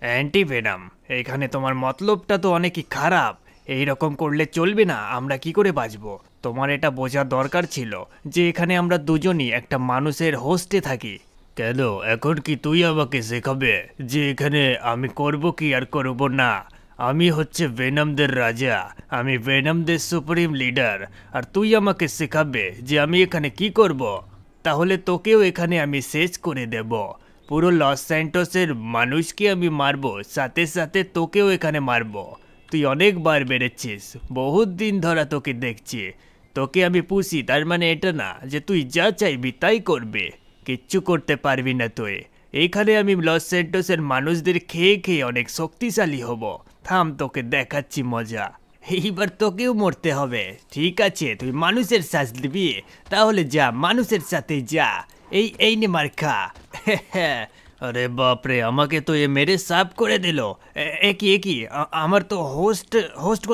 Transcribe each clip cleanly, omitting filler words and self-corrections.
Antivenom, এখানে তোমার মতলবটা তো অনেকই খারাপ। এই রকম করলে চলবে না, আমরা কি করে বাঁচবো? তোমার এটা বোঝার দরকার ছিল যে এখানে আমরা দুজনই একটা মানুষের হোস্টে থাকি। কেন, এখন কি তুই আমাকে শেখাবে যে এখানে আমি করব কি আর করব না? আমি হচ্ছে ভেনমদের রাজা, আমি ভেনমদের সুপ্রিম লিডার, আর তুই আমাকে শেখাবে যে আমি এখানে কি করব? তাহলে তোকেও এখানে আমি শেষ করে দেব। পুরো লস স্যান্টোসের মানুষকে আমি মারবো, সাথে সাথে তোকেও এখানে মারবো। তুই অনেকবার বেড়েছিস, বহুত দিন ধরা তোকে দেখছি। তোকে আমি পুষি, তার মানে এটা না যে তুই যা চাইবি তাই করবে। কিচ্ছু করতে পারবি না তুই। এইখানে আমি লস স্যান্টোসের মানুষদের খেয়ে খেয়ে অনেক শক্তিশালী হব। থাম, তোকে দেখাচ্ছি মজা। এইবার তোকেও মরতে হবে। ঠিক আছে, তুই মানুষের শ্বাস দিবি? তাহলে যা, মানুষের সাথে যা। এই নে মার খা। আরে বাপরে, আমাকে তো এ মেরে সাফ করে দিল। একই আমার তো হোস্ট হোস্ট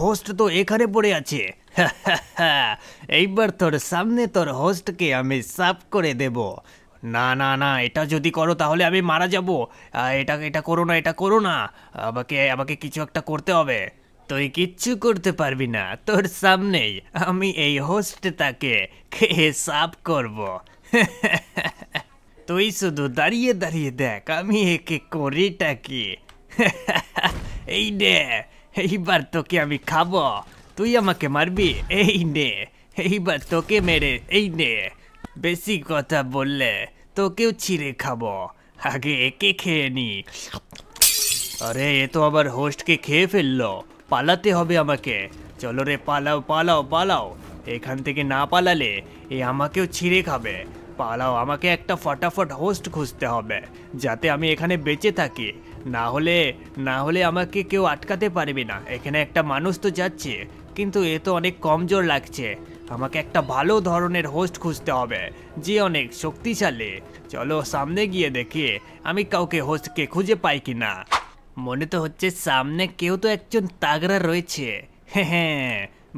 হোস্ট তো এখানে পড়ে আছে। এইবার তোর সামনে তোর হোস্টকে আমি সাফ করে দেব। না না না, এটা যদি করো তাহলে আমি মারা যাব। এটা এটা করো না, এটা করো না। আমাকে আমাকে কিছু একটা করতে হবে। তুই কিচ্ছু করতে পারবি না, তোর সামনেই আমি এই হোস্টটাকে খেয়ে সাফ করব। তুই শুধু দাঁড়িয়ে দাঁড়িয়ে দেখ আমি একে করিটা কি। এই নে, এইবার তোকে আমি খাবো। তুই আমাকে মারবি? এই নে, এইবার তোকে মেরে এই নে। বেশি কথা বললে তোকেও ছিঁড়ে খাবো। আগে একে খেয়ে নি। আরে, এ তো আবার হোস্টকে খেয়ে ফেললো। পালাতে হবে আমাকে। চলো রে, পালাও পালাও পালাও। এখান থেকে না পালালে এ আমাকেও ছিঁড়ে খাবে। পালাও, আমাকে একটা ফটাফট হোস্ট খুঁজতে হবে যাতে আমি এখানে বেঁচে থাকি। না হলে আমাকে কেউ আটকাতে পারবে না। এখানে একটা মানুষ তো যাচ্ছে, কিন্তু এ তো অনেক কমজোর লাগছে। আমাকে একটা ভালো ধরনের হোস্ট খুঁজতে হবে যে অনেক শক্তিশালী। চলো সামনে গিয়ে দেখি আমি কাউকে হোস্টকে খুঁজে পাই কিনা। মনে তো হচ্ছে সামনে কেউ তো একজন তাগড়া রয়েছে। হ্যাঁ,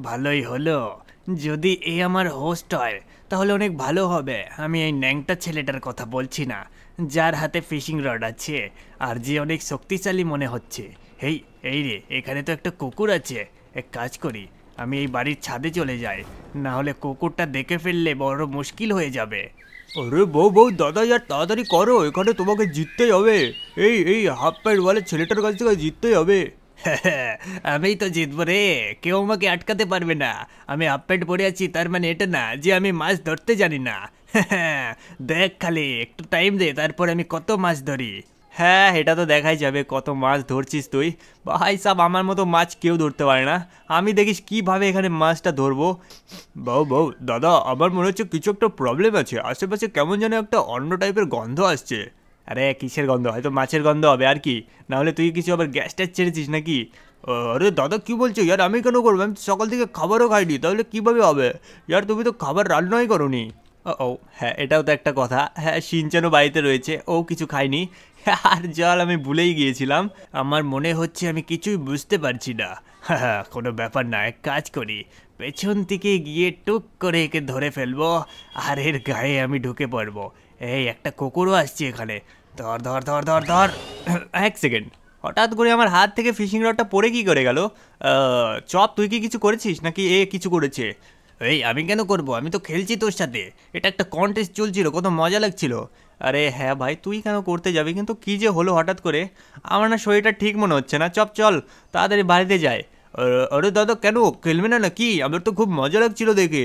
ভালোই হলো। যদি এ আমার হোস্ট হয় তাহলে অনেক ভালো হবে। আমি এই ন্যাংটা ছেলেটার কথা বলছি না, যার হাতে ফিশিং রড আছে আর যে অনেক শক্তিশালী মনে হচ্ছে। এই এই রে, এখানে তো একটা কুকুর আছে। এক কাজ করি, আমি এই বাড়ির ছাদে চলে যাই, না হলে কুকুরটা দেখে ফেললে বড় মুশকিল হয়ে যাবে। আরে বউ বউ, দাদা यार তাড়াতাড়ি করো, এখানে তোমাকে জিততেই হবে। এই হাফ প্যান্ট ওয়ালে ছেলেটার কাছ থেকে জিততেই হবে। আমিই তো জিতবো রে, কেউ আমাকে আটকাতে পারবে না। আমি হাফ প্যান্ট পরে আছি, তার মানে এটা না যে আমি মাছ ধরতে জানি না। দেখ, খালি একটু টাইম দে, তারপর আমি কত মাছ ধরি। হ্যাঁ, এটা তো দেখাই যাবে কত মাছ ধরছিস তুই। ভাই সাব, আমার মতো মাছ কেউ ধরতে পারে না। আমি দেখিস কিভাবে এখানে মাছটা ধরবো। বউ বউ, দাদা আমার মনে হচ্ছে কিছু একটা প্রবলেম আছে। আশেপাশে কেমন যেন একটা অন্য টাইপের গন্ধ আসছে। আরে কিসের গন্ধ? হয়তো মাছের গন্ধ হবে আর কি। না হলে তুই কিছু আবার গ্যাস ট্যাস ছেড়েছিস নাকি? আরে দাদা কি বলছো ইয়ার, আমি কেন করবো? আমি তো সকাল থেকে খাবারও খাইনি, তাহলে কিভাবে হবে? ইয়ার তুমি তো খাবার রান্নাই করোনি। ও হ্যাঁ, এটাও তো একটা কথা। হ্যাঁ, সিনচানও বাড়িতে রয়েছে, ও কিছু খায়নি। আর জল, আমি ভুলেই গিয়েছিলাম। আমার মনে হচ্ছে আমি কিছুই বুঝতে পারছি না। হ্যাঁ, কোনো ব্যাপার না, এক কাজ করি, পেছন থেকে গিয়ে টুক করে একে ধরে ফেলবো আর এর গায়ে আমি ঢুকে পড়বো। এই একটা কুকুরও আসছে এখানে। ধর ধর ধর ধর ধর। এক সেকেন্ড, হঠাৎ করে আমার হাত থেকে ফিশিং রডটা পড়ে কি করে গেল? চপ, তুই কি কিছু করেছিস নাকি এ কিছু করেছে? এই আমি কেন করব? আমি তো খেলছি তোর সাথে। এটা একটা কন্টেস্ট চলছিল, কত মজা লাগছিল। আরে হ্যাঁ ভাই, তুই কেন করতে যাবি? কিন্তু কি যে হলো হঠাৎ করে, আমার না শরীরটা ঠিক মনে হচ্ছে না। চপ চল, তাড়াতাড়ি বাড়িতে যায়। আরে দাদা, কেন খেলবে না নাকি? আমার তো খুব মজা লাগছিল দেখে।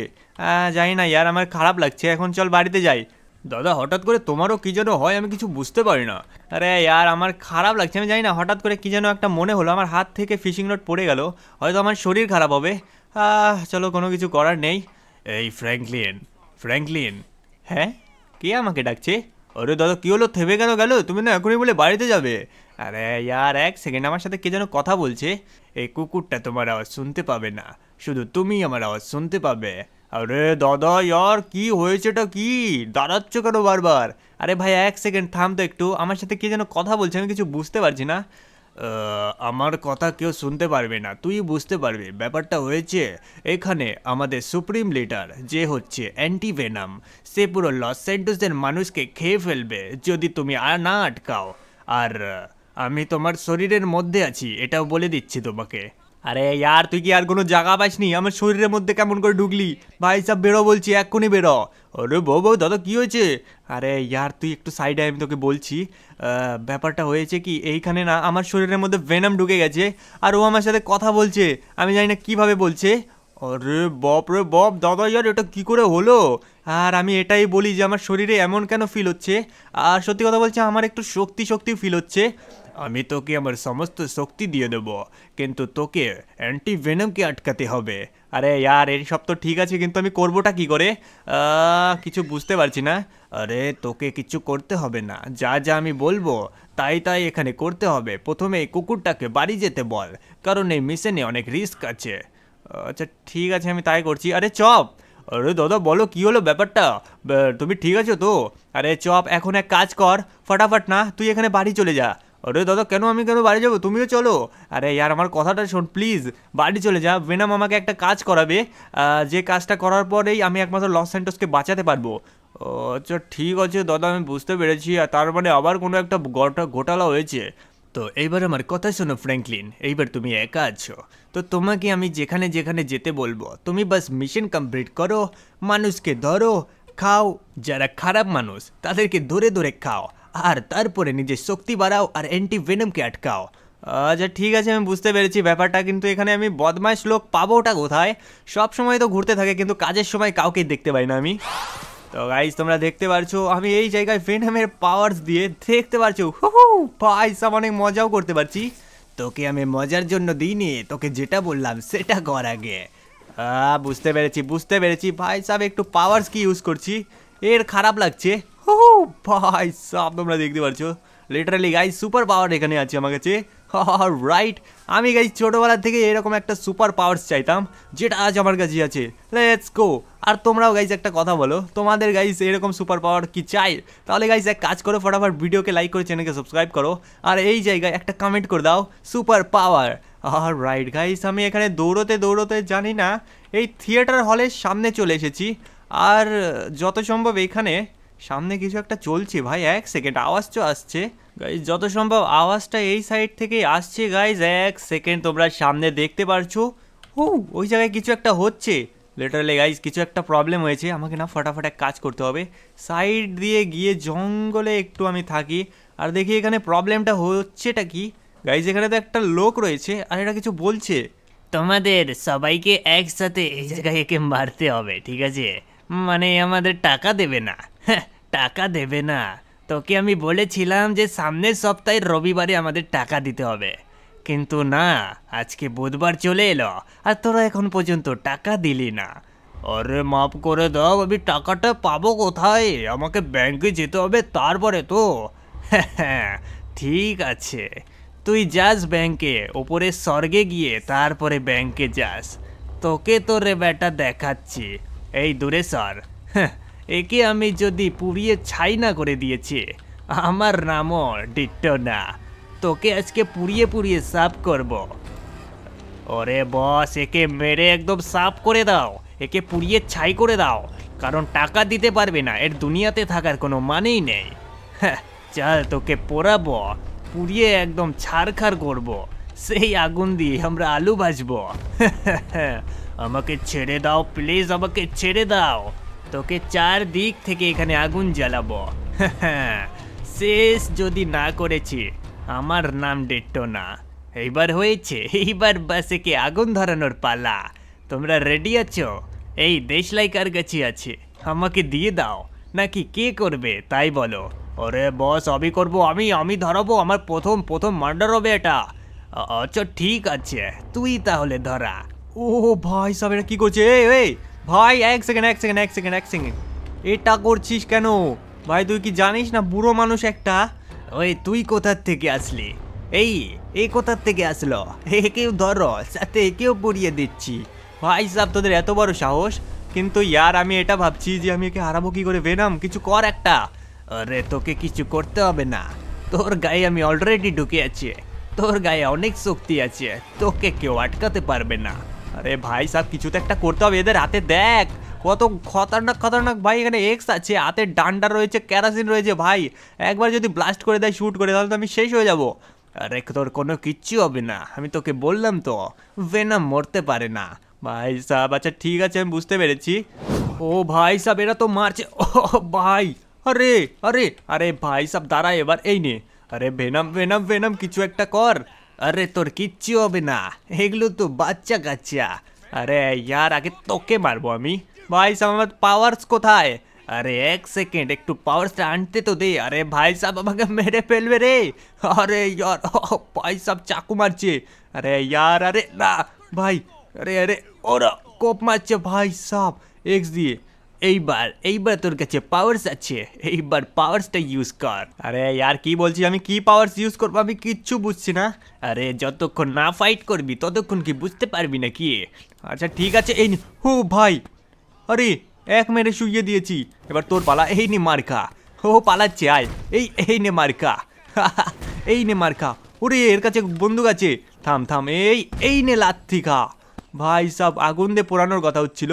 জানি না ইয়ার, আমার খারাপ লাগছে এখন। চল বাড়িতে যাই। দাদা, হঠাৎ করে তোমারও কি যেন হয়, আমি কিছু বুঝতে পারি না। আরে ইয়ার, আমার খারাপ লাগছে, আমি জানি না হঠাৎ করে কি যেন একটা মনে হলো। আমার হাত থেকে ফিশিং রড পড়ে গেল, হয়তো আমার শরীর খারাপ হবে। চলো, কোনো কিছু করার নেই। এই ফ্র্যাঙ্কলিন, ফ্র্যাঙ্কলিন। হ্যাঁ, কে আমাকে ডাকছে? আরে দাদা, কি হলো? থেমে কেন গেল? তুমি না এখনই বলে বাড়িতে যাবে। আরে ইয়ার, এক সেকেন্ড, আমার সাথে কে যেন কথা বলছে। এই কুকুরটা তোমার আওয়াজ শুনতে পাবে না, শুধু তুমি আমার আওয়াজ শুনতে পাবে। আরে দাদা ইয়ার, কি হয়েছেটা কি? দাঁড়াচ্ছ কেন বারবার? আরে ভাই এক সেকেন্ড থাম তো একটু, আমার সাথে কে যেন কথা বলছে, আমি কিছু বুঝতে পারছি না। আমার কথা কেউ শুনতে পারবে না, তুই বুঝতে পারবি। ব্যাপারটা হয়েছে, এখানে আমাদের সুপ্রিম লিডার যে হচ্ছে অ্যান্টিভেনাম, সে পুরো লস স্যান্টোসের মানুষকে খেয়ে ফেলবে যদি তুমি আর না আটকাও। আর আমি তোমার শরীরের মধ্যে আছি, এটাও বলে দিচ্ছি তোমাকে। আরে ইয়ার তুই কি আর কোনো জায়গা পাসনি? আমার শরীরের মধ্যে কেমন করে ঢুকলি? ভাই সাব বেরো বলছি, এক্ষুনি বেরো। আরে বউ দাদা কি হয়েছে? আরে ইয়ার তুই একটু সাইডে, আমি তোকে বলছি। ব্যাপারটা হয়েছে কি, এইখানে না আমার শরীরের মধ্যে ভেনাম ঢুকে গেছে, আর ও আমার সাথে কথা বলছে, আমি জানি না কিভাবে বলছে। আরে বাপ রে বাপ দাদা, ইয়ার এটা কি করে হলো? আর আমি এটাই বলি যে আমার শরীরে এমন কেন ফিল হচ্ছে। আর সত্যি কথা বলছে, আমার একটু শক্তি ফিল হচ্ছে। আমি তোকে আমার সমস্ত শক্তি দিয়ে দেবো, কিন্তু তোকে অ্যান্টি ভেনমকে আটকাতে হবে। আরে ইয়ার এই সব তো ঠিক আছে, কিন্তু আমি করবোটা কি করে? কিছু বুঝতে পারছি না। আরে তোকে কিছু করতে হবে না, যা যা আমি বলবো তাই এখানে করতে হবে। প্রথমে এই কুকুরটাকে বাড়ি যেতে বল, কারণ এই মিশনে অনেক রিস্ক আছে। আচ্ছা ঠিক আছে, আমি তাই করছি। আরে চপ, আরে দাদা বলো কি হলো ব্যাপারটা? তুমি ঠিক আছো তো? আরে চপ, এখন এক কাজ কর, ফটাফট না তুই এখানে বাড়ি চলে যা। আরে দাদা কেন, আমি কেন বাড়ি যাবো? তুমিও চলো। আরে ইয়ার আমার কথাটা শোন প্লিজ, বাড়ি চলে যা। ভেনাম আমাকে একটা কাজ করাবে, যে কাজটা করার পরেই আমি একমাত্র লস স্যান্টোসকে বাঁচাতে পারবো। ও আচ্ছা ঠিক আছে দাদা, আমি বুঝতে পেরেছি। আর তার মানে আবার কোনো একটা ঘোটালা হয়েছে। তো এইবার আমার কথা শোনো ফ্র্যাঙ্কলিন, এইবার তুমি একা আছো, তো তোমাকে আমি যেখানে যেখানে যেতে বলবো তুমি বাস মিশন কমপ্লিট করো, মানুষকে ধরো, খাও, যারা খারাপ মানুষ তাদেরকে ধরে ধরে খাও, আর তারপরে নিজের শক্তি বাড়াও আর অ্যান্টি ভেনমকে আটকাও। আচ্ছা ঠিক আছে, আমি বুঝতে পেরেছি ব্যাপারটা, কিন্তু এখানে আমি বদমাইশ লোক পাবোটা কোথায়? সব সময় তো ঘুরতে থাকে, কিন্তু কাজের সময় কাউকে দেখতে পাই না আমি। তো গাইস তোমরা দেখতে পারছো আমি এই জায়গায় ভেনমের পাওয়ার্স দিয়ে, দেখতে পারছো ভাই সব অনেক মজাও করতে পারছি। তোকে আমি মজার জন্য দিইনি, তোকে যেটা বললাম সেটা কর আগে। বুঝতে পেরেছি ভাই সাহেব, একটু পাওয়ার্স কি ইউজ করছি, এর খারাপ লাগছে। ভাই সাহেব তোমরা দেখতে পারছো লিটারালি গাইস সুপার পাওয়ার এখানে আছে আমার কাছে। রাইট, আমি গাইস ছোটোবেলা থেকে এরকম একটা সুপার পাওয়ার্স চাইতাম, যেটা আজ আমার কাছে আছে। Let's go. আর তোমরাও গাইস একটা কথা বলো, তোমাদের গাইস এরকম সুপার পাওয়ার কি চাই? তাহলে গাইস এক কাজ করো, ফটাফট ভিডিওকে লাইক করে চ্যানেলকে সাবস্ক্রাইব করো, আর এই জায়গায় একটা কমেন্ট করে দাও সুপার পাওয়ার। আর রাইট গাইস, আমি এখানে দৌড়তে জানি না এই থিয়েটার হলের সামনে চলে এসেছি, আর যত সম্ভব এখানে সামনে কিছু একটা চলছে। ভাই এক সেকেন্ড, আওয়াজ তো আসছে গাইজ, যত সম্ভব আওয়াজটা এই সাইড থেকেই আসছে গাইজ। এক সেকেন্ড, তোমরা সামনে দেখতে পারছো ওই জায়গায় কিছু একটা হচ্ছে লিটারালি গাইজ, কিছু একটা প্রবলেম হয়েছে। আমাকে না ফটাফট এক কাজ করতে হবে, সাইড দিয়ে গিয়ে জঙ্গলে একটু আমি থাকি আর দেখি এখানে প্রবলেমটা হচ্ছেটা কি। গাইজ এখানে তো একটা লোক রয়েছে আর এটা কিছু বলছে, তোমাদের সবাইকে একসাথে এই জায়গায় একে মারতে হবে, ঠিক আছে? মানে আমাদের টাকা দেবে না। টাকা দেবে না? তোকে আমি বলেছিলাম যে সামনের সপ্তাহের রবিবারে আমাদের টাকা দিতে হবে, কিন্তু না, আজকে বুধবার চলে এলো আর তোরা এখন পর্যন্ত টাকা দিলি না। আরে মাফ করে দাও, আমি টাকাটা পাবো কোথায়? আমাকে ব্যাংকে যেতে হবে তারপরে তো। হ্যাঁ ঠিক আছে, তুই যাস ব্যাংকে, ওপরে স্বর্গে গিয়ে তারপরে ব্যাংকে যাস। তোকে তো রে বেটা দেখাচ্ছি, এই দূরে সর। একে আমি যদি পুড়িয়ে ছাই না করে দিয়েছি, আমার নামও ডিট্টো না, তোকে আজকে পুড়িয়ে সাফ করব। ওরে বস, একে মেরে একদম সাফ করে দাও, একে পুড়িয়ে ছাই করে দাও, কারণ টাকা দিতে পারবে না, এর দুনিয়াতে থাকার কোনো মানেই নেই। চল তোকে পোড়াবো, পুড়িয়ে একদম ছাড়খাড় করব, সেই আগুন দিয়ে আমরা আলু ভাজবো। আমাকে ছেড়ে দাও প্লিজ, আমাকে ছেড়ে দাও, তোকে চারদিক থেকে এখানে আগুন জ্বালাবো। শেষ যদি না করেছি, আমার নাম ডিট্টো না। এইবার হয়েছে, এইবার বাস একে আগুন ধরানোর পালা। তোমরা রেডি আছো? এই দেশলাই কার কাছে আছে, আমাকে দিয়ে দাও, নাকি কে করবে তাই বলো? ওরে বস, আমি করবো, আমি ধরাবো, আমার প্রথম মার্ডার হবে এটা। আচ্ছা ঠিক আছে, তুই তাহলে ধরা। ও ভাই সব এটা কি করছে? এই ভাই এক সেকেন্ড, এটা করছিস কেন ভাই? তুই কি জানিস না বুড়ো মানুষ একটা? ওই তুই কোথার থেকে আসলি? এই কোথার থেকে আসলো? একেও ধরো, সাথে একেও পড়িয়ে দিচ্ছি। ভাই সাহেব তোদের এত বড় সাহস! কিন্তু ইয়ার আমি এটা ভাবছি যে আমি একে হারাবো কি করে। ভেনাম কিছু কর একটা। আরে তোকে কিছু করতে হবে না, তোর গায়ে আমি অলরেডি ঢুকে আছি, তোর গায়ে অনেক শক্তি আছে, তোকে কেউ আটকাতে পারবে না। আরে ভাই সাহেব কিছু তো একটা করতে হবে, এদের হাতে দেখ কত খতরনাক ভাই, এখানে এক্স আছে, হাতে ডান্ডা রয়েছে, কেরাসিন রয়েছে ভাই, একবার যদি ব্লাস্ট করে দেয়, শুট করে, তাহলে তো আমি শেষ হয়ে যাব। আরে তোর কোনো কিচ্ছু হবে না, আমি তোকে বললাম তো ভেনাম মরতে পারে না। ভাই সাহেব আচ্ছা ঠিক আছে, আমি বুঝতে পেরেছি। ও ভাই সাহেব এরা তো মারছে, ও ভাই, আরে আরে আরে ভাই সাহেব দাঁড়া এবার, এই নে, আরে ভেনাম ভেনাম ভেনাম কিছু একটা কর। আরে তোর কিচ্ছু হবে না, এগুলো তো বাচ্চা কাচ্চা। আরে ইয়ার আগে তোকে মারবো আমি। ভাই সাহেব আমার পাওয়ার্স কোথায়? আরে এক সেকেন্ড একটু পাওয়ারটা আনতে তো দে। আরে ভাই সাহেব আমাকে মেরে ফেলবে রে। আরে ইয়ার ভাই সাহেব চাকু মারছে। আরে ইয়ার আরে না ভাই, আরে আরে ওরা কোপ মারছে ভাই সাহেব এক্স দিয়ে। এইবার এইবার তোর কাছে পাওয়ার্স আছে, এইবার পাওয়ার্সটা ইউজ কর। আরে ইয়ার কি বলছি আমি, কি পাওয়ার্স ইউজ করবো আমি কিচ্ছু বুঝছি না। আরে যতক্ষণ না ফাইট করবি ততক্ষণ কি বুঝতে পারবি না কি? আচ্ছা ঠিক আছে এই হো ভাই, আরে এক মেরে শুইয়ে দিয়েছি, এবার তোর পালা, এই নে মার খা। ও পালাচ্ছে, আয় এই এই নে মার খা এই নে মার খা। ওরে এর কাছে বন্দুক আছে, থাম থাম, এই এই নে লাথি খা। ভাই সব আগুন দিয়ে পোড়ানোর কথা হচ্ছিল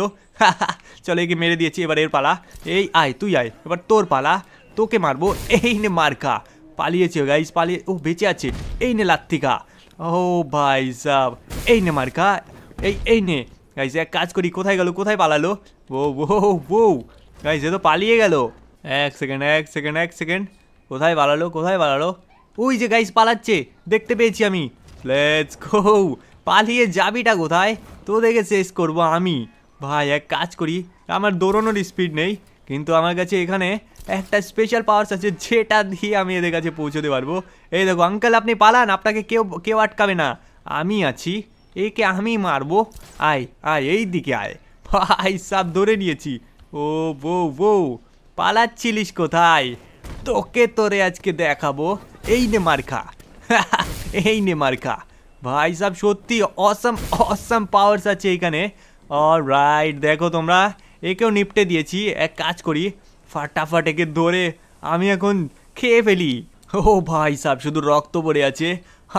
চলো একে মেরে দিয়েছি, এবার এর পালা। এই আয় তুই আয়, এবার তোর পালা, তোকে মারবো, এই নে মার খা। পালিয়েছে গাইস, পালিয়ে, ও বেঁচে আছে, এই নে লাথি খা। ও ভাই সব এই নে মার খা, এই নে। গাইস এক কাজ করি, কোথায় গেল, কোথায় পালালো? ও ও গাইস এ তো পালিয়ে গেল। এক সেকেন্ড এক সেকেন্ড এক সেকেন্ড, কোথায় পালালো, কোথায় পালালো? ওই যে গাইস পালাচ্ছে, দেখতে পেয়েছি আমি। লেটস গো, পালিয়ে যাবিটা কোথায়? তো দেখে শেষ করবো আমি। ভাই এক কাজ করি, আমার দৌড়ানোর স্পিড নেই, কিন্তু আমার কাছে এখানে একটা স্পেশাল পাওয়ার্স আছে যেটা দিয়ে আমি এদের কাছে পৌঁছতে পারবো। এই দেখো আঙ্কেল আপনি পালান, আপনাকে কেউ কেউ আটকাবে না, আমি আছি, একে আমি মারবো। আয় আয় এই দিকে আয়। ভাই সব ধরে নিয়েছি। ও বউ পালাচ্ছিলিস কোথায়? তোকে তোরে আজকে দেখাবো, এই নে মার খা এই নে মার খা। ভাই সাব সত্যি অসম অসম পাওয়ার্স আছে এখানে। অলরাইট দেখো তোমরা, একেও নিপটে দিয়েছি। এক কাজ করি, ফাটাফাট একে ধরে আমি এখন খেয়ে ফেলি। ও ভাই সাব শুধু রক্ত পড়ে আছে,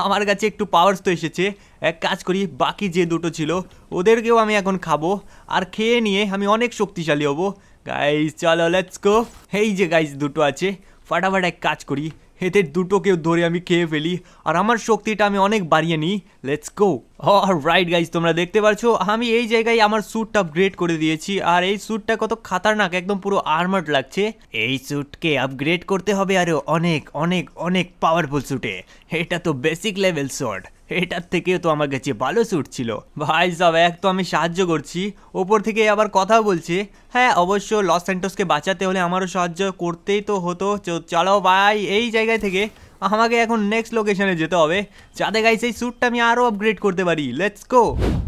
আমার কাছে একটু পাওয়ার্স তো এসেছে। এক কাজ করি, বাকি যে দুটো ছিল ওদেরকেও আমি এখন খাবো, আর খেয়ে নিয়ে আমি অনেক শক্তিশালী হব। গাইস চলো লেটস গো। এই যে গাইস দুটো আছে, ফাটাফাট এক কাজ করি, এদের দুটোকেও ধরে আমি খেয়ে ফেলি, আর আমার শক্তিটা আমি অনেক বাড়িয়ে নিই। Let's go. অলরাইট গাইস তোমরা দেখতে পাচ্ছো আমি এই জায়গায় আমার স্যুটটা আপগ্রেড করে দিয়েছি, আর এই স্যুটটা কত খাতারনাক, একদম পুরো আর্মার্ড লাগছে। এই স্যুটকে আপগ্রেড করতে হবে আরো অনেক অনেক অনেক পাওয়ারফুল স্যুটে। এটা তো বেসিক লেভেল স্যুট, এটার থেকেও তো আমার কাছে ভালো স্যুট ছিল। ভাই সব এক তো আমি সাহায্য করছি, ওপর থেকে আবার কথা বলছে। হ্যাঁ অবশ্য লস স্যান্টোসকে বাঁচাতে হলে আমারও সাহায্য করতেই তো হতো। চলো ভাই এই জায়গায় থেকে আমাকে এখন নেক্সট লোকেশনে যেতে হবে, যাতে গাইস এই স্যুটটা আমি আরও আপগ্রেড করতে পারি। Let's go.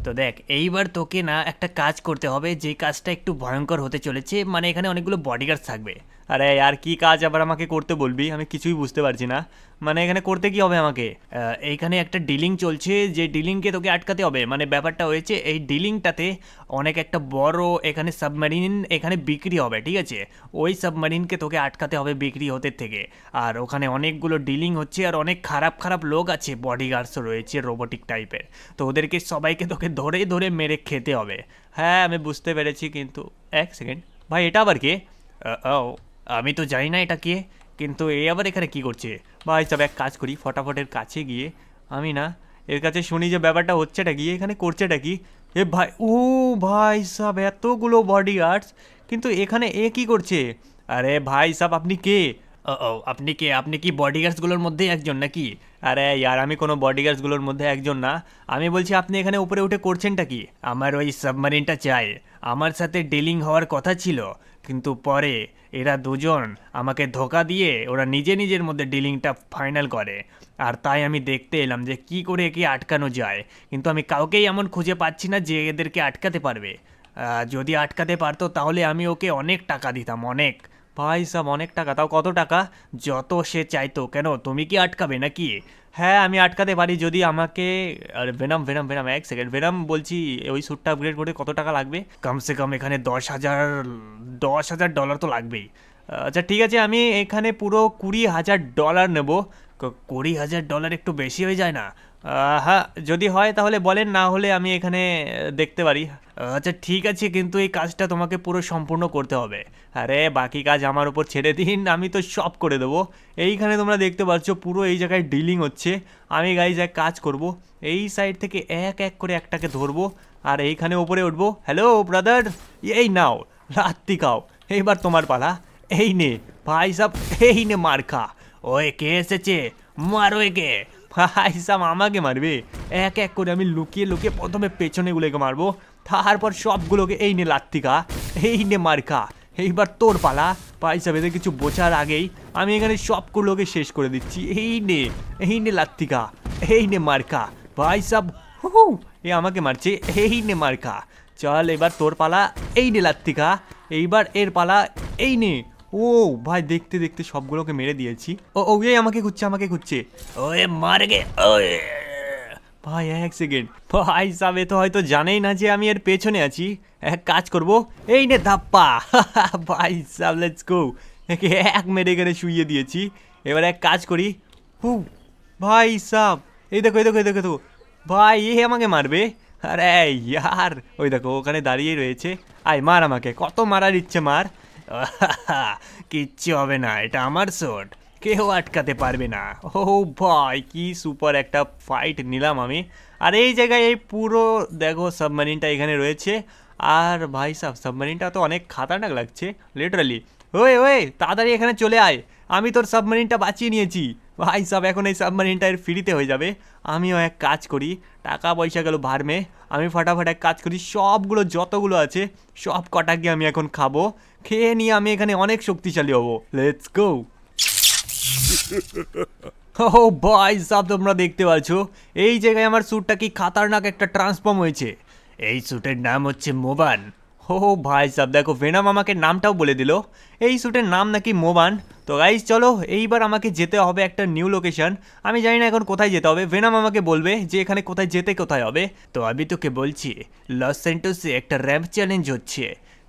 তো দেখ এইবার তোকে না একটা কাজ করতে হবে, যে কাজটা একটু ভয়ঙ্কর হতে চলেছে, মানে এখানে অনেকগুলো বডিগার্ড থাকবে। আরে আর কি কাজ আবার আমাকে করতে বলবি, আমি কিছুই বুঝতে পারছি না। মানে এখানে করতে কি হবে আমাকে? এইখানে একটা ডিলিং চলছে, যে ডিলিংকে তোকে আটকাতে হবে। মানে ব্যাপারটা হয়েছে এই ডিলিংটাতে অনেক একটা বড় এখানে সাবমেরিন এখানে বিক্রি হবে, ঠিক আছে? ওই সাবমেরিনকে তোকে আটকাতে হবে বিক্রি হতে থেকে। আর ওখানে অনেকগুলো ডিলিং হচ্ছে, আর অনেক খারাপ খারাপ লোক আছে, বডিগার্ডসও রয়েছে রোবোটিক টাইপের। তো ওদেরকে সবাইকে তোকে ধরে ধরে মেরে খেতে হবে। হ্যাঁ আমি বুঝতে পেরেছি, কিন্তু এক সেকেন্ড ভাই এটা আবার কে? ও আমি তো জানি না এটা কে, কিন্তু এ আবার এখানে কি করছে? ভাই সব এক কাজ করি, ফটাফটের কাছে গিয়ে আমি না এর কাছে শুনি যে ব্যাপারটা হচ্ছেটা কি, এখানে করছেটা কি। এ ভাই ও ভাই সব এতগুলো বডিগার্ডস, কিন্তু এখানে এ কি করছে? আরে ভাই সব আপনি কে? ও আপনি কে? আপনি কি বডিগার্ডসগুলোর মধ্যে একজন নাকি? আরে ইয়ার আমি কোনো বডিগার্ডসগুলোর মধ্যে একজন না। আমি বলছি আপনি এখানে উপরে উঠে করছেনটা কি? আমার ওই সাবমারিনটা চাই, আমার সাথে ডিলিং হওয়ার কথা ছিল, কিন্তু পরে এরা দুজন আমাকে ধোকা দিয়ে ওরা নিজের মধ্যে ডিলিংটা ফাইনাল করে। আর তাই আমি দেখতে এলাম যে কি করে একে আটকানো যায়, কিন্তু আমি কাউকেই এমন খুঁজে পাচ্ছি না যে এদেরকে আটকাতে পারবে। যদি আটকাতে পারতো তাহলে আমি ওকে অনেক টাকা দিতাম, অনেক। ভাই সব অনেক টাকা? তাও কত টাকা? যত সে চাইতো। কেন তুমি কি আটকাবে নাকি? হ্যাঁ আমি আটকাতে পারি যদি আমাকে। আর ভেনাম ভেনাম ভেনাম এক সেকেন্ড, ভেনাম বলছি ওই স্যুটটা আপগ্রেড করে কত টাকা লাগবে? কমসে কম এখানে 10,000 $10,000 তো লাগবেই। আচ্ছা ঠিক আছে, আমি এখানে পুরো $20,000 নেব, $20,000 একটু বেশি হয়ে যায় না? হ্যাঁ, যদি হয় তাহলে বলেন, না হলে আমি এখানে দেখতে পারি। আচ্ছা ঠিক আছে, কিন্তু এই কাজটা তোমাকে পুরো সম্পূর্ণ করতে হবে। আরে বাকি কাজ আমার উপর ছেড়ে দিন, আমি তো সব করে দেবো। এইখানে তোমরা দেখতে পাচ্ছ পুরো এই জায়গায় ডিলিং হচ্ছে। আমি গাইজ এক কাজ করব, এই সাইড থেকে এক এক করে একটাকে ধরবো আর এইখানে ওপরে উঠবো। হ্যালো ব্রাদার, এই নাও লাত্তি খাও, এইবার তোমার পালা। এই নে ভাই সাব, এই নে মার খা। ওই কে এসেছে, মারো একে। ভাই সাব আমাকে মারবে? এক এক করে আমি লুকিয়ে লুকিয়ে প্রথমে পেছনেগুলোকে মারবো, তারপর সবগুলোকে। এই নে লাত্তি খা, এই নে মার খা, এইবার তোর পালা। ভাই সাব এদের কিছু বোঝার আগেই আমি এখানে সবগুলোকে শেষ করে দিচ্ছি। এই নে লাত্তি খা, এই নে মার খা। ভাই সাব হু, এ আমাকে মারছে, এই নে মার খা। চল এবার তোর পালা, এই নে লাত্তি খা। এইবার এর পালা, এই নে। ও ভাই দেখতে দেখতে সবগুলোকে মেরে দিয়েছি। ও এই আমাকে খুঁজছে। ওয়ে মার গে। ওয়ে ভাই এক সেকেন্ড, ভাই সাবে তো হয়তো জানেই না যে আমি এর পেছনে আছি। এক কাজ করব, এই নে ধাপ্পা। ভাই সাব লেটস গো, একে এক মেরে এখানে শুইয়ে দিয়েছি। এবার এক কাজ করি, হু ভাই সাব এই দেখো ভাই এ আমাকে মারবে। আরে ইয়ার ওই দেখো ওখানে দাঁড়িয়ে রয়েছে। আয় মার আমাকে, কত মারার ইচ্ছে মার। কিচ্ছু হবে না, এটা আমার শট, কেউ আটকাতে পারবে না। ও ভাই কি সুপার একটা ফাইট নিলাম আমি। আর এই জায়গায় এই পুরো দেখো সাবমেরিনটা এখানে রয়েছে। আর ভাই সাব সাবমেরিনটা তো অনেক খাতারনাক লাগছে লিটারালি। ওই তাড়াতাড়ি এখানে চলে আয়, আমি তোর সাবমেরিনটা বাঁচিয়ে নিয়েছি। ভাই সাব এখন এই সাবমেরিনটা এর ফ্রিতে হয়ে যাবে। আমিও এক কাজ করি, টাকা পয়সা গেল ভার্মে, আমি ফাটাফাট এক কাজ করি, সবগুলো যতগুলো আছে সব কটাকে আমি এখন খাবো। খেয়ে নিয়ে আমি এখানে অনেক শক্তিশালী হবো। Let's go. ও ভাই সাব তোমরা দেখতে পাচ্ছ এই জায়গায় আমার স্যুটটা কি খাতারনাক একটা ট্রান্সফর্ম হয়েছে। এই স্যুটের নাম হচ্ছে মোবান। ও ভাই সাব দেখো ভেনাম আমাকে নামটাও বলে দিল, এই স্যুটের নাম নাকি মোবান। তো গাইজ চলো এইবার আমাকে যেতে হবে একটা নিউ লোকেশন। আমি জানি না এখন কোথায় যেতে হবে, ভেনাম আমাকে বলবে যে এখানে কোথায় হবে। তো আমি তোকে বলছি লস সেন্টোসে একটা র্যাম্প চ্যালেঞ্জ হচ্ছে,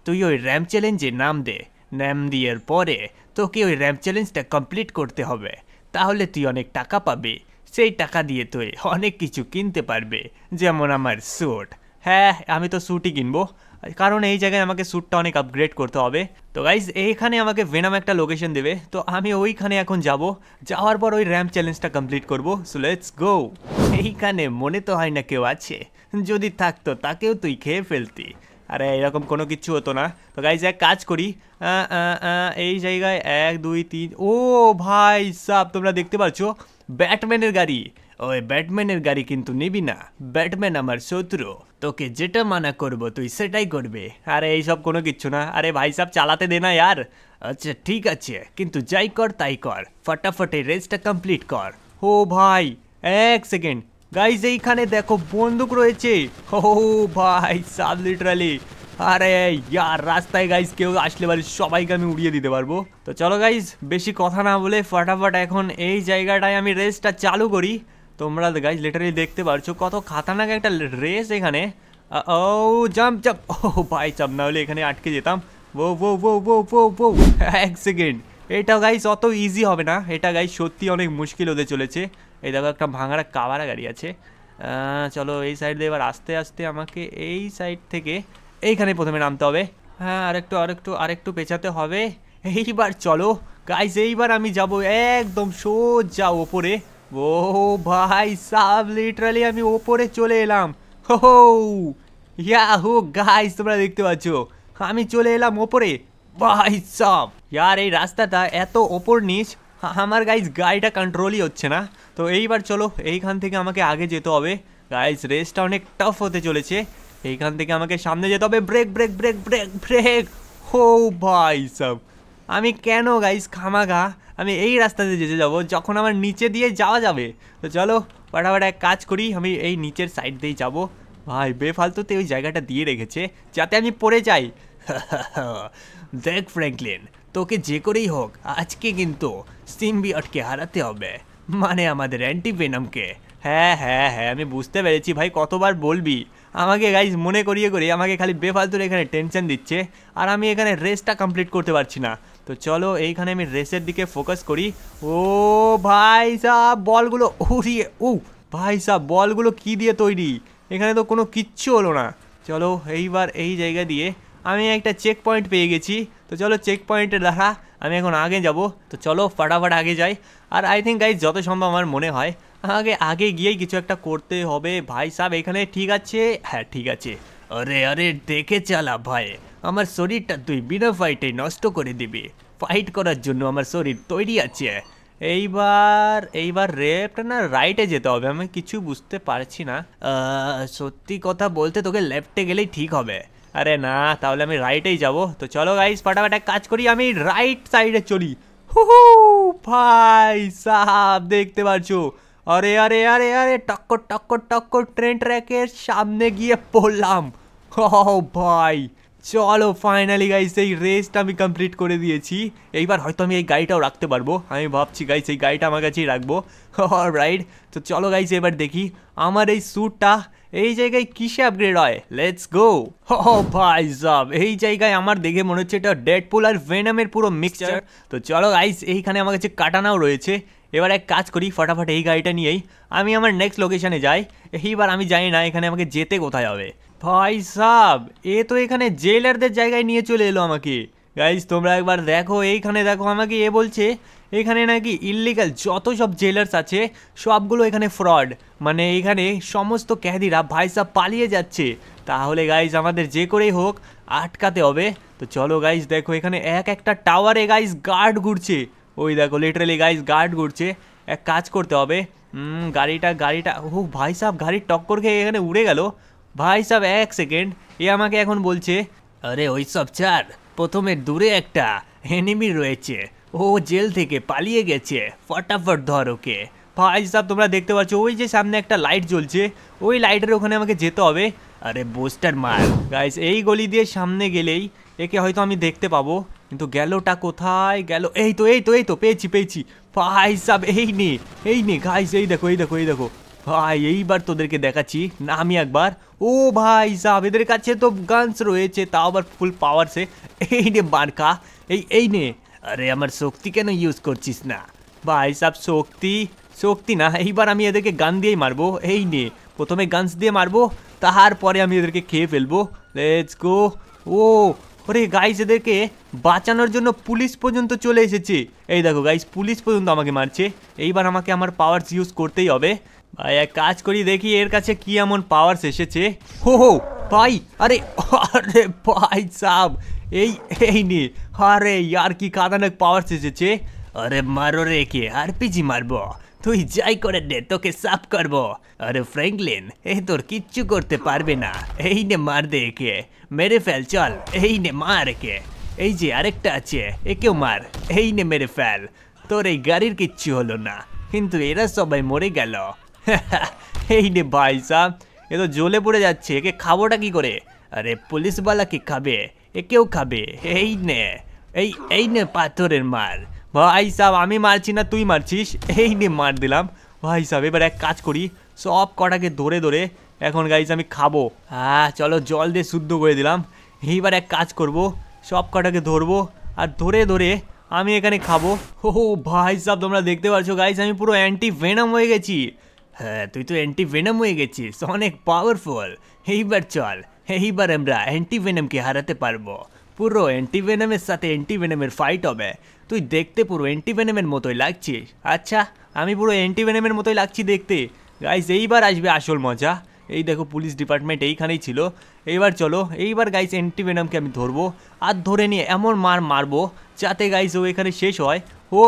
তুই ওই র্যাম্প চ্যালেঞ্জে নাম দে। নাম দেওয়ার পরে তোকে ওই র্যাম্প চ্যালেঞ্জটা কমপ্লিট করতে হবে, তাহলে তুই অনেক টাকা পাবি। সেই টাকা দিয়ে তুই অনেক কিছু কিনতে পারবে, যেমন আমার স্যুট। হ্যাঁ আমি তো স্যুটই কিনবো, কারণ এই জায়গায় আমাকে স্যুটটা অনেক আপগ্রেড করতে হবে। তো গাইজ এইখানে আমাকে ভেনাম একটা লোকেশন দেবে, তো আমি ওইখানে এখন যাব, যাওয়ার পর ওই র্যাম্প চ্যালেঞ্জটা কমপ্লিট করবো। So let's go. এইখানে মনে তো হয় না কেউ আছে, যদি থাকতো তাকেও তুই খেয়ে ফেলতি। আরে এরকম কোনো কিছু হতো না। তো গাইজ এক কাজ করি, এই জায়গায় 1 2 3। ও ভাই সাব তোমরা দেখতে পাচ্ছ ব্যাটম্যানের গাড়ি। ওই ব্যাটম্যানের গাড়ি কিন্তু নিবি না, ব্যাটম্যান আমার শত্রু, তোকে যেটা মানা করব তুই সেটাই করবে। আরে এইসব কোনো কিচ্ছু না, আরে ভাই সাব চালাতে দে না ইয়ার। আচ্ছা ঠিক আছে, কিন্তু যাই কর তাই কর, ফটাফট এই রেসটা কমপ্লিট কর। ও ভাই এক সেকেন্ড গাইজ, এইখানে দেখো বন্দুক রয়েছে। ও ভাই সাব লিটারালি, আরে ইয়ার রাস্তায় গাইজ কেউ আসলে বাড়ি সবাইকে আমি উড়িয়ে দিতে পারবো। তো চলো গাইজ বেশি কথা না বলে ফটাফট এখন এই জায়গাটায় আমি রেসটা চালু করি। তোমরা গাইজ লিটারালি দেখতে পারছো কত খাতারনাক একটা রেস এখানে। ও জাম্প। ও ভাই চাপ, না হলে এখানে আটকে যেতাম। ও এক সেকেন্ড, এটা গাইজ অত ইজি হবে না, এটা গাইজ সত্যি অনেক মুশকিল হতে চলেছে। এই দেখো একটা ভাঙারা কাবারা গাড়ি আছে। চলো এই সাইড দিয়ে এবার আস্তে আস্তে আমাকে এই সাইড থেকে এইখানে প্রথমে নামতে হবে। হ্যাঁ আরেকটু পেঁচাতে হবে। এইবার চলো গাইজ, এইবার আমি যাব একদম সোজা ওপরে। ও ভাই সাব লিটারালি আমি ওপরে চলে এলাম। হো ইয়াহু গাইজ তোমরা দেখতে পাচ্ছ আমি চলে এলাম ওপরে। ভাই সাব ইয়ার এই রাস্তাটা এত ওপর নিচ, আমার গাইজ গাড়িটা কন্ট্রোলই হচ্ছে না। তো এইবার চলো এইখান থেকে আমাকে আগে যেতে হবে। গাইজ রেসটা অনেক টাফ হতে চলেছে, এইখান থেকে আমাকে সামনে যেতে হবে। ব্রেক। হো ভাই সাব আমি কেন গাইজ খামাগা আমি এই রাস্তাতে যেতে যাব যখন আমার নিচে দিয়ে যাওয়া যাবে। তো চলো ফাটাফাট এক কাজ করি, আমি এই নিচের সাইড দিয়েই যাব। ভাই বেফালতুতে ওই জায়গাটা দিয়ে রেখেছে যাতে আমি পড়ে যাই। দেখ ফ্র্যাঙ্কলিন, তোকে যে করেই হোক আজকে কিন্তু সিম্বিয়টকে হারাতে হবে, মানে আমাদের অ্যান্টিভেনামকে। হ্যাঁ আমি বুঝতে পেরেছি ভাই, কতবার বলবি আমাকে গাইজ মনে করিয়ে আমাকে খালি বেফালতুর এখানে টেনশন দিচ্ছে, আর আমি এখানে রেসটা কমপ্লিট করতে পারছি না। তো চলো এইখানে আমি রেসের দিকে ফোকাস করি। ও ভাই সাব বলগুলো উড়িয়ে, ও ভাই সাব বলগুলো কি দিয়ে তৈরি, এখানে তো কোনো কিচ্ছু হলো না। চলো এইবার এই জায়গা দিয়ে আমি একটা চেক পয়েন্ট পেয়ে গেছি। তো চলো চেক পয়েন্টের দ্বারা আমি এখন আগে যাব। তো চলো ফাটাফাট আগে যাই। আর আই থিঙ্ক গাইজ যত সম্ভব আমার মনে হয় আগে গিয়েই কিছু একটা করতে হবে। ভাই সাহেব এখানে ঠিক আছে? হ্যাঁ ঠিক আছে। আরে আরে দেখে চালা ভাই, আমার শরীরটা তুই বিনা ফাইটে নষ্ট করে দিবি। ফাইট করার জন্য আমার শরীর তৈরি আছে। এইবার লেফট না রাইটে যেতে হবে, আমি কিছু বুঝতে পারছি না। সত্যি কথা বলতে তোকে লেফটে গেলেই ঠিক হবে। আরে না, তাহলে আমি রাইটেই যাব। তো চলো গাইস ফাটাফাট এক কাজ করি, আমি রাইট সাইডে চলি। হুহু ভাই সাহাব দেখতে পাচ্ছো, আরে আরে আরে আরে টক্কর টক্কর টক্কর ট্রেন ট্র্যাকের সামনে গিয়ে পড়লাম। ও ভাই চলো ফাইনালি গাইস এই রেসটা আমি কমপ্লিট করে দিয়েছি। এইবার হয়তো আমি এই গাড়িটাও রাখতে পারবো, আমি ভাবছি গাইস এই গাড়িটা আমার কাছেই রাখবো। অলরাইট, তো চলো গাইস এবার দেখি আমার এই স্যুটটা এই জায়গায় কিসে আপগ্রেড হয়। Let's go. ও ভাই সাব এই জায়গায় আমার দেখে মনে হচ্ছে এটা ডেডপুল আর ভেনামের পুরো মিক্সচার। তো চলো গাইস এইখানে আমার কাছে কাটানাও রয়েছে। এবার এক কাজ করি ফাটাফাট এই গাড়িটা নিয়েই আমি আমার নেক্সট লোকেশনে যাই। এইবার আমি জানি না এখানে আমাকে যেতে কোথায় হবে। ভাই সাব এ তো এখানে জেলারদের জায়গায় নিয়ে চলে এলো আমাকে। গাইজ তোমরা একবার দেখো, এইখানে দেখো আমাকে এ বলছে এখানে নাকি ইললিগাল যত সব জেলার্স আছে সবগুলো এখানে ফ্রড, মানে এখানে সমস্ত ক্যাদিরা ভাই সাব পালিয়ে যাচ্ছে। তাহলে গাইজ আমাদের যে করেই হোক আটকাতে হবে। তো চলো গাইজ দেখো এখানে একটা টাওয়ারে গাইজ গার্ড ঘুরছে, ওই দেখো লিটারালি গাইজ গার্ড ঘুরছে। এক কাজ করতে হবে, গাড়িটা ও ভাই সাব গাড়ির টক্কর খেয়ে এখানে উড়ে গেল। ভাই সাব এক সেকেন্ড, এ আমাকে এখন বলছে আরে ওই সব ছাড়, প্রথমে দূরে একটা এনিমি রয়েছে, ও জেল থেকে পালিয়ে গেছে, ফটাফট ধর ওকে। ভাই সাব তোমরা দেখতে পাচ্ছ ওই যে সামনে একটা লাইট জ্বলছে, ওই লাইটের ওখানে আমাকে যেতে হবে। আরে বুস্টার মার। গাইস এই গলি দিয়ে সামনে গেলেই একে হয়তো আমি দেখতে পাবো, কিন্তু গেলটা কোথায় গেল? এই তো পেয়েছি। ভাই সাব এই নে গাইস, এই দেখো ভাই এইবার তোদেরকে দেখাচ্ছি না আমি একবার। ও ভাই সাব এদের কাছে তো গানস রয়েছে, তাও আবার ফুল পাওয়ার সে। এই নে বারকা, এই নে। আরে আমার শক্তি কেন ইউজ করছিস না? ভাই সাব শক্তি না, এইবার আমি এদেরকে গান দিয়েই মারবো। এই নে প্রথমে গানস দিয়ে মারবো, তারপরে আমি এদেরকে খেয়ে ফেলবো। Let's go. ও ওরে গাইস এদেরকে বাঁচানোর জন্য পুলিশ পর্যন্ত চলে এসেছে। এই দেখো গাইস পুলিশ পর্যন্ত আমাকে মারছে। এইবার আমাকে আমার পাওয়ার্স ইউজ করতেই হবে। ভাই এক কাজ করি দেখি এর কাছে কি এমন পাওয়ার্স এসেছে। হো ভাই, আরে ভাই সাব এই নে, আরে ইয়ার কি খাতারনাক পাওয়ার্স এসেছে। আরে মারো রে, কে আরপিজি মারবো? তুই যাই করে দে, তোকে সাফ করবো। আরে ফ্র্যাঙ্কলিন এই তোর কিচ্ছু করতে পারবে না। এই নে মার দে একে, মেরে ফেল চল। এই নে মার একে, এই যে আরেকটা আছে একেও মার। এই নে মেরে ফেল, তোর এই গাড়ির কিচ্ছু হলো না, কিন্তু এরা সবাই মরে গেল। এই নে ভাই সাব এ তো জ্বলে পড়ে যাচ্ছে, একে খাবোটা কি করে? আরে পুলিশওয়ালা কি খাবে? একেও খাবে। এই নে পাথরের মার। ভাই সাব আমি মারছি না, তুই মারছিস। এই নে মার দিলাম। ভাই সাব এবার এক কাজ করি, সব কটাকে ধরে এখন গাইস আমি খাবো। হ্যাঁ চলো জল দিয়ে শুদ্ধ করে দিলাম। এইবার এক কাজ করব, সব কটাকে ধরবো আর ধরে আমি এখানে খাবো। ও ভাই সাব তোমরা দেখতে পাচ্ছ গাইস আমি পুরো অ্যান্টি ভেনম হয়ে গেছি। হ্যাঁ তুই তো অ্যান্টি ভেনম হয়ে গেছিস, অনেক পাওয়ারফুল। এইবার চল, এইবার আমরা অ্যান্টি ভেনমকে হারাতে পারবো। পুরো অ্যান্টি ভেনমের সাথে অ্যান্টি ভেনমের ফাইট হবে। তুই দেখতে পুরো অ্যান্টি ভেনমের মতোই লাগছিস। আচ্ছা আমি পুরো অ্যান্টি ভেনমের মতোই লাগছি দেখতে। গাইস এইবার আসবে আসল মজা। এই দেখো পুলিশ ডিপার্টমেন্ট এইখানেই ছিল। এইবার চলো, এইবার গাইস অ্যান্টি ভেনমকে আমি ধরবো আর ধরে নিয়ে এমন মারবো যাতে গাইস ও এখানে শেষ হয়। ও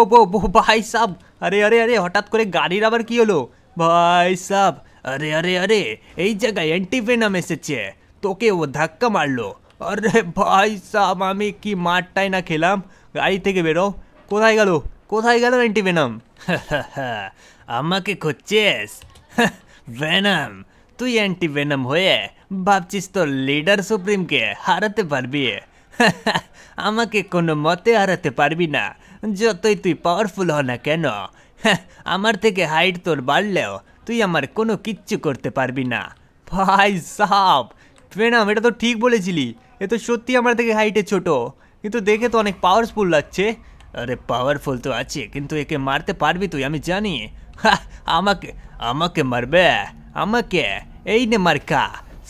ভাই সাব, আরে হঠাৎ করে গাড়ির আবার কি হলো? ভাই সাব আরে এই জায়গায় অ্যান্টি ভেনম এসেছে, তোকে ও ধাক্কা মারলো। আরে ভাই সাব আমি কি মারটাই না খেলাম। গাড়ি থেকে বেরো। কোথায় গেল অ্যান্টি ভেনম? আমাকে খুঁজছিস? ভেনম তুই অ্যান্টি ভেনম হয়ে ভাবছিস তোর লিডার সুপ্রিমকে হারাতে পারবি? আমাকে কোনো মতে হারাতে পারবি না, যতই তুই পাওয়ারফুল হ না কেন। আমার থেকে হাইট তোর বাড়লেও তুই আমার কোনো কিচ্ছু করতে পারবি না। ভাই সাব ভেনম এটা তো ঠিক বলেছিলি, এ তো সত্যি আমার থেকে হাইটে ছোট। কিন্তু দেখে তো অনেক পাওয়ারফুল লাগছে। আরে পাওয়ারফুল তো আছে, কিন্তু একে মারতে পারবি তুই আমি জানি। হা, আমাকে আমাকে মারবে? আমাকে? এই নে মার্কা,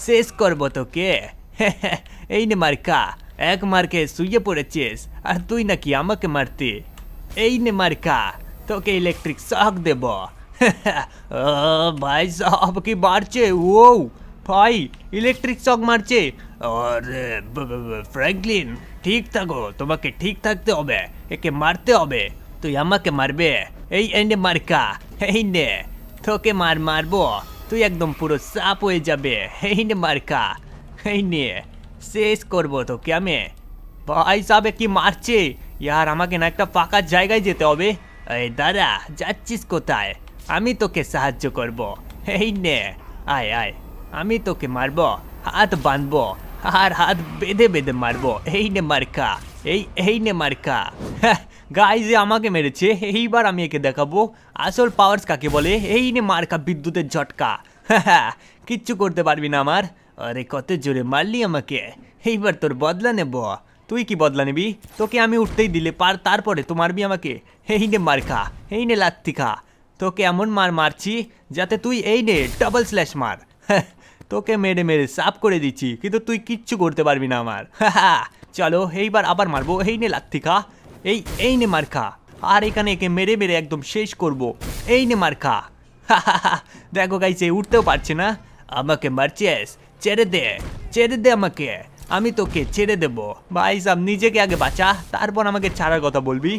শেষ করবো তোকে। এই নে মার্কা, এক মার্কে শুয়ে পড়েছিস আর তুই নাকি আমাকে মারতি। এই নে মার্কা, তোকে ইলেকট্রিক শক দেব। ও ভাই সাহব কি মারছে! ও ভাই ইলেকট্রিক শক মারছে। আরে ফ্র্যাঙ্কলিন ঠিক থাকো, তোমাকে ঠিক থাকতে হবে, একে মারতে হবে। তুই আমাকে মারবে? এই নে মার্কা, এই নে, তোকে মারবো, তুই একদম পুরো সাপ হয়ে যাবে। এই নে মার্কা, এই নে, শেষ করবো তোকে আমি। ভাই সাহেব কি মারছে ইয়ার, আমাকে না একটা ফাঁকা জায়গায় যেতে হবে। এই দাঁড়া, যাচ্ছিস কোথায়? আমি তোকে সাহায্য করব। এই নে, আয় আয়, আমি তোকে মারবো, হাত বাঁধবো আর হাত বেঁধে বেঁধে মারবো। এই নে মার্কা, এই নে মার্কা। গাইজ আমাকে মেরেছে, এইবার আমি একে দেখাবো আসল পাওয়ার্স কাকে বলে। এই নে মার্কা, বিদ্যুতের ঝটকা। কিচ্ছু করতে পারবি না আমার। আরে কত জোরে মারলি আমাকে, এইবার তোর বদলা নেব। তুই কি বদলা নিবি? তোকে আমি উঠতেই দিলে তারপরে তো মারবি আমাকে। এই নে মার্কা, এই নে লাত্তি খা। তোকে এমন মারছি যাতে তুই এই নে ডাবল স্ল্যাশ মার। তোকে মেরে মেরে সাফ করে দিচ্ছি, কিন্তু তুই কিচ্ছু করতে পারবি না আমার। চলো এইবার আবার মারবো। এই নে লাত্তি খা, এই নে মার্কা। আর এখানে একে মেরে মেরে একদম শেষ করব। এই নে মার্কা। দেখো গাইছে উঠতেও পারছে না। আমাকে মারছিস? ছেড়ে দে আমাকে, আমি তোকে ছেড়ে দেব। ভাই সাহেব নিজেকে আগে বাঁচা, তারপর আমাকে ছাড়ার কথা বলবি।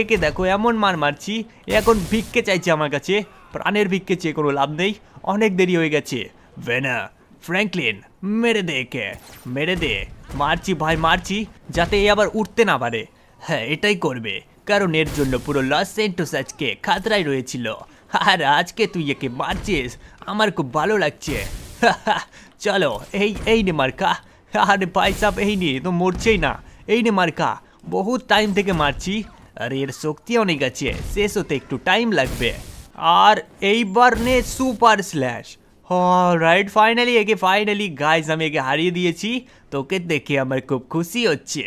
একে দেখো এমন মারছি, এখন ভিক্ষে চাইছে আমার কাছে। প্রাণের ভিক্ষে চেয়ে কোনো লাভ নেই, অনেক দেরি হয়ে গেছে। ভেনা, ফ্র্যাঙ্কলিন মেরে দে একে, মেরে দে। মারছি ভাই মারছি, যাতে এ আবার উঠতে না পারে। হ্যাঁ এটাই করবে, কারণ এর জন্য পুরো লস সেন্টোস আজকে খাতরায় রয়েছিল। আর আজকে তুই একে মারছিস, আমার খুব ভালো লাগছে। চলো এই নে মার্কা। আরে ভাই সাহেব এই নে, তো মরছেই না। এই নে মার্কা, বহুত টাইম থেকে মারছি, আর এর শক্তি অনেক আছে, শেষ হতে একটু টাইম লাগবে। আর এইবার নে super slash. Right, finally guys আমি একে হারিয়ে দিয়েছি। তোকে দেখে আমার খুব খুশি হচ্ছে,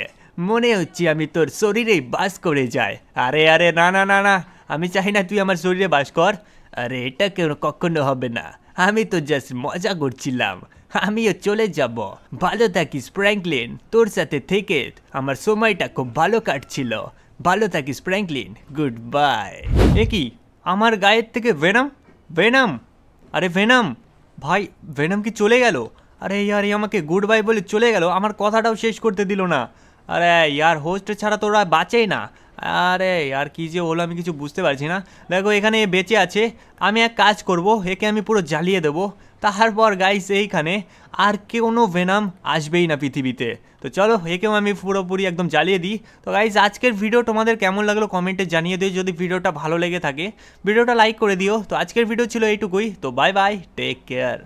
মনে হচ্ছে আমি তোর শরীরেই বাস করে যাই। আরে না না না না, আমি চাই না তুই আমার শরীরে বাস কর। আরে এটা কেউ কখনো হবে না, আমি তো জাস্ট মজা করছিলাম। আমিও চলে যাব। ভালো থাকিস ফ্র্যাঙ্কলিন, তোর সাথে থেকে আমার সময়টা খুব ভালো কাটছিল। ভালো থাকিস ফ্র্যাঙ্কলিন, গুড বাই। এ কি, আমার গায়ের থেকে ভেনাম? আরে ভেনাম ভাই, ভেনাম কি চলে গেল? আরে ইয়ার আমাকে গুড বাই বলে চলে গেল, আমার কথাটাও শেষ করতে দিল না। আরে ইয়ার হোস্ট ছাড়া তোরা বাঁচেই না। আরে ইয়ার কি যে হলো আমি কিছু বুঝতে পারছি না। দেখো এখানে বেঁচে আছে, আমি এক কাজ করব, একে আমি পুরো জ্বালিয়ে দেবো। তারপর গাইস এইখানে আর কোনো ভেনাম আসবেই না পৃথিবীতে। তো চলো একেও আমি পুরোপুরি একদম জ্বালিয়ে দিই। তো গাইস আজকের ভিডিও তোমাদের কেমন লাগলো কমেন্টে জানিয়ে দিও। যদি ভিডিওটা ভালো লেগে থাকে ভিডিওটা লাইক করে দিও। তো আজকের ভিডিও ছিল এইটুকুই। তো বাই বাই, টেক কেয়ার।